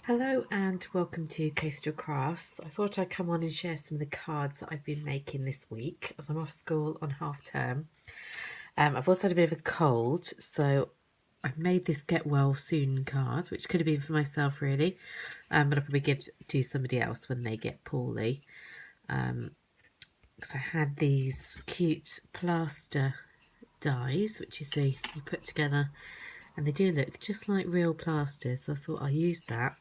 Hello and welcome to Coastal Crafts. I thought I'd come on and share some of the cards that I've been making this week as I'm off school on half term. I've also had a bit of a cold, so I've made this get well soon card, which could have been for myself really, but I'll probably give to somebody else when they get poorly. Because I had these cute plaster dies, which you put together, and they do look just like real plasters, so I thought I'll use that.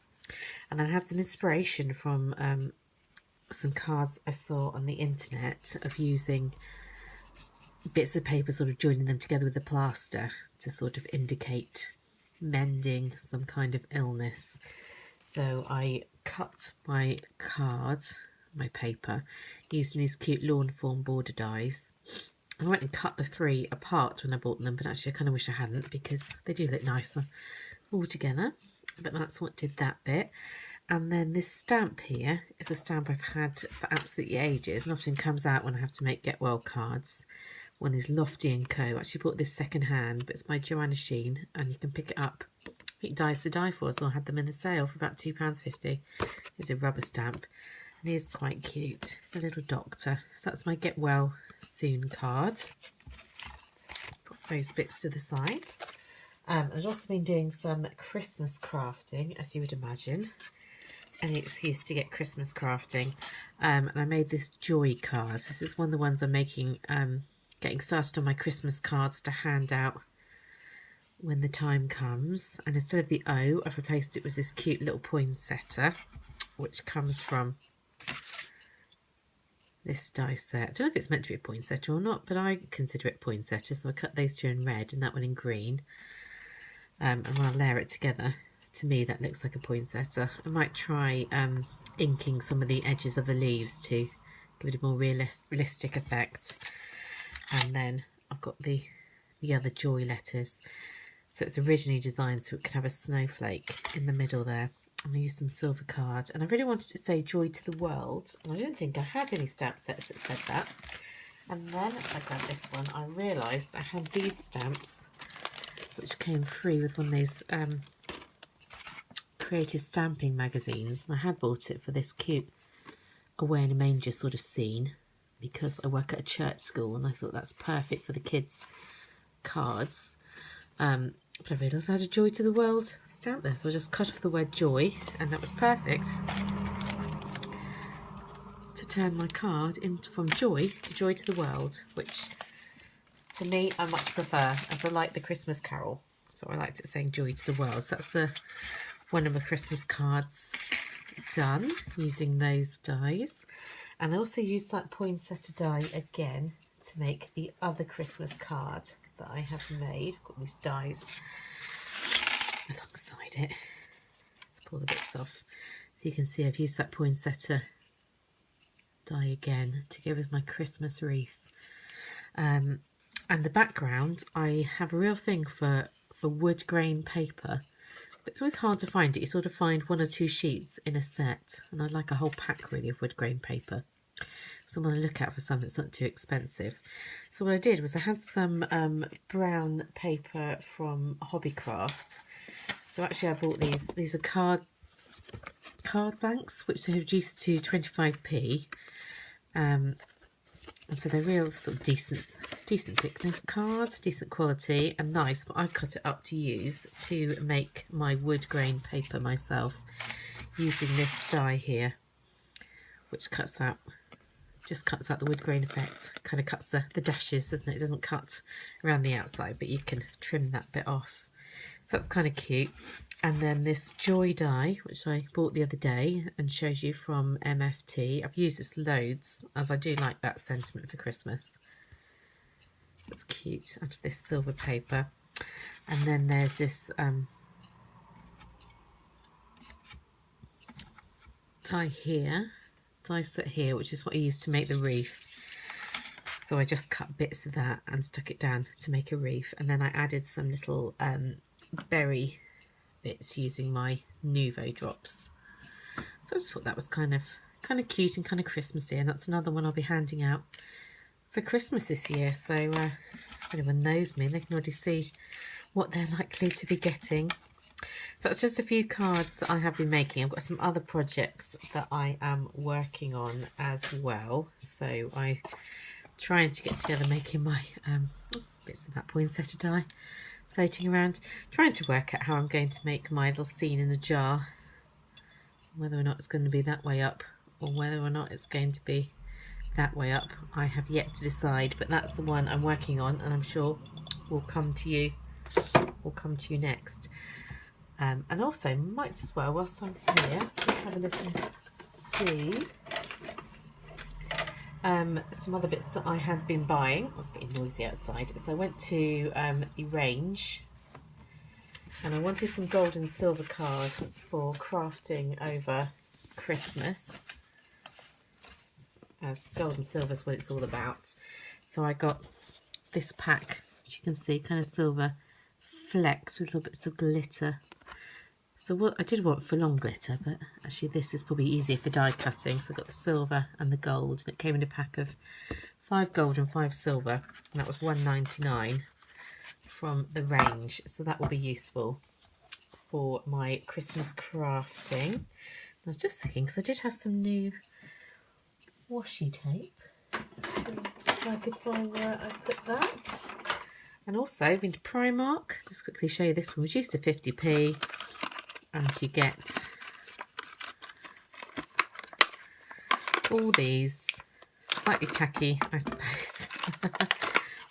And I had some inspiration from some cards I saw on the internet of using bits of paper, sort of joining them together with the plaster to sort of indicate mending some kind of illness. So I cut my cards, my paper, using these cute lawn form border dies. I went and cut the three apart when I bought them, but actually I kind of wish I hadn't because they do look nicer all together. But that's what did that bit. And then this stamp here is a stamp I've had for absolutely ages and often comes out when I have to make Get Well cards. One is Lofty & Co. I actually bought this second hand, but it's by Joanna Sheen and you can pick it up. I think Dies to Die For, so I had them in the sale for about £2.50. It's a rubber stamp and it is quite cute. A little doctor. So that's my Get Well Soon cards. Put those bits to the side. I've also been doing some Christmas crafting, as you would imagine. Any excuse to get Christmas crafting. And I made this joy card. This is one of the ones I'm making, getting started on my Christmas cards to hand out when the time comes. And instead of the O, I've replaced it with this cute little poinsettia, which comes from this die set. I don't know if it's meant to be a poinsettia or not, but I consider it poinsettia, so I cut those two in red and that one in green. And when I layer it together, to me that looks like a poinsettia. I might try inking some of the edges of the leaves to give it a more realistic effect. And then I've got the other joy letters. So it's originally designed so it can have a snowflake in the middle there. And I used some silver card. And I really wanted to say joy to the world. And I didn't think I had any stamp sets that said that. And then I grabbed this one. I realised I had these stamps which came free with one of those creative stamping magazines, and I had bought it for this cute away in a manger sort of scene because I work at a church school and I thought that's perfect for the kids' cards. But I realised I had a joy to the world stamp there, so I just cut off the word joy and that was perfect to turn my card from joy to the world, which to me, I much prefer, as I like the Christmas Carol. So I liked it saying joy to the world. So that's one of my Christmas cards done using those dies. And I also used that poinsettia die again to make the other Christmas card that I have made. I've got these dies alongside it. Let's pull the bits off. So you can see I've used that poinsettia die again to go with my Christmas wreath. And the background, I have a real thing for wood grain paper. But it's always hard to find it. You sort of find one or two sheets in a set. And I'd like a whole pack really of wood grain paper. So I'm going to look out for something that's not too expensive. So what I did was I had some brown paper from Hobbycraft. So actually I bought these. These are card blanks, which are reduced to 25p. And so they're real sort of decent thickness cards, decent quality and nice, but I cut it up to use to make my wood grain paper myself using this die here, which just cuts out the wood grain effect, kind of cuts the dashes, doesn't it? It doesn't cut around the outside, but you can trim that bit off. So that's kind of cute. And then this joy die, which I bought the other day and shows you from MFT. I've used this loads, as I do like that sentiment for Christmas. That's cute, out of this silver paper. And then there's this die set here, which is what I used to make the wreath. So I just cut bits of that and stuck it down to make a wreath. And then I added some little berry bits using my Nuvo drops. So I just thought that was kind of cute and kind of Christmassy, and that's another one I'll be handing out for Christmas this year. So if anyone knows me, they can already see what they're likely to be getting. So that's just a few cards that I have been making. I've got some other projects that I am working on as well. So I'm trying to get together making my bits of that poinsettia die floating around. Trying to work out how I'm going to make my little scene in a jar. Whether or not it's going to be that way up or whether or not it's going to be that way up, I have yet to decide, but that's the one I'm working on, and I'm sure will come to you next. And also might as well, whilst I'm here, let's have a look and see some other bits that I had been buying. I was getting noisy outside, so I went to the range and I wanted some gold and silver cards for crafting over Christmas, as gold and silver is what it's all about. So I got this pack, as you can see, kind of silver flecks with little bits of glitter. So what I did want for long glitter, but actually this is probably easier for die cutting. So I got the silver and the gold, and it came in a pack of 5 gold and 5 silver, and that was £1.99 from the range. So that will be useful for my Christmas crafting. I was just thinking, because I did have some new washi tape. So if I could find where I put that. And also I've been to Primark. Just quickly show you this one, reduced to 50p. And you get all these slightly tacky, I suppose,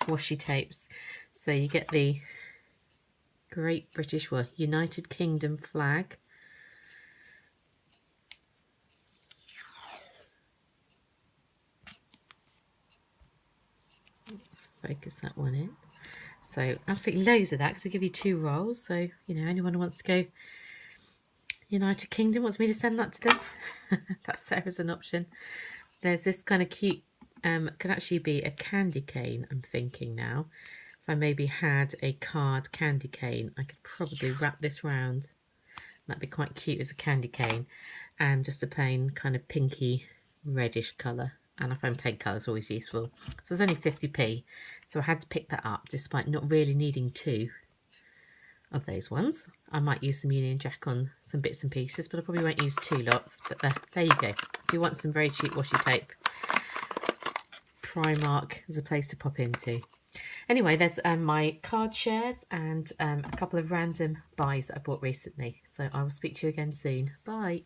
washi tapes. So you get the Great British, well, United Kingdom flag. Let's focus that one in. So absolutely loads of that, because they give you 2 rolls. So, you know, anyone who wants to go United Kingdom wants me to send that to them. That's there as an option. There's this kind of cute, could actually be a candy cane, I'm thinking now. If I maybe had a card candy cane, I could probably wrap this round. That'd be quite cute as a candy cane. And just a plain kind of pinky reddish colour. And I find plain colours always useful. So it's only 50p. So I had to pick that up despite not really needing 2 of those ones. I might use some Union Jack on some bits and pieces, but I probably won't use 2 lots. But there you go. If you want some very cheap washi tape, Primark is a place to pop into. Anyway, there's my card shares and a couple of random buys that I bought recently. So I will speak to you again soon. Bye.